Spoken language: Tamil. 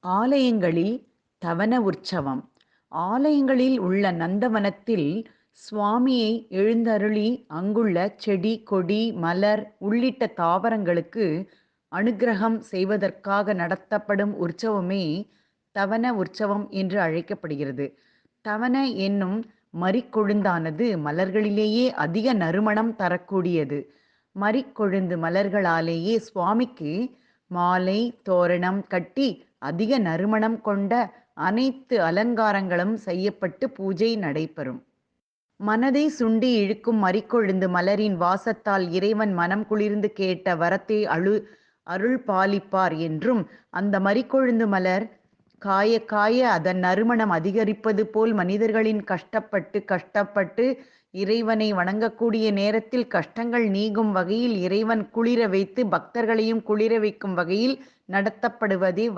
ஆலயங்களில் தவன உற்சவம். ஆலயங்களில் உள்ள நந்தவனத்தில் சுவாமியை எழுந்தருளி அங்குள்ள செடி, கொடி, மலர் உள்ளிட்ட தாவரங்களுக்கு அனுக்கிரகம் செய்வதற்காக நடத்தப்படும் உற்சவமே தவன உற்சவம் என்று அழைக்கப்படுகிறது. தவன என்னும் மரிக்கொழுந்தானது மலர்களிலேயே அதிக நறுமணம் தரக்கூடியது. மரிக்கொழுந்து மலர்களாலேயே சுவாமிக்கு மாலை, தோரணம் கட்டி அதிக நறுமணம் கொண்ட அனைத்து அலங்காரங்களும் செய்யப்பட்டு பூஜை நடைபெறும். மனதை சுண்டி இழுக்கும் மரிக்கொழுந்து மலரின் வாசத்தால் இறைவன் மனம் குளிர்ந்து கேட்ட வரத்தை அருள் பாலிப்பார் என்றும், அந்த மரிக்கொழுந்து மலர் காய காய அதன் நறுமணம் அதிகரிப்பது போல் மனிதர்களின் கஷ்டப்பட்டு இறைவனை வணங்கக்கூடிய நேரத்தில் கஷ்டங்கள் நீங்கும் வகையில் இறைவன் குளிர வைத்து பக்தர்களையும் குளிர வைக்கும் வகையில் நடத்தப்படுவதே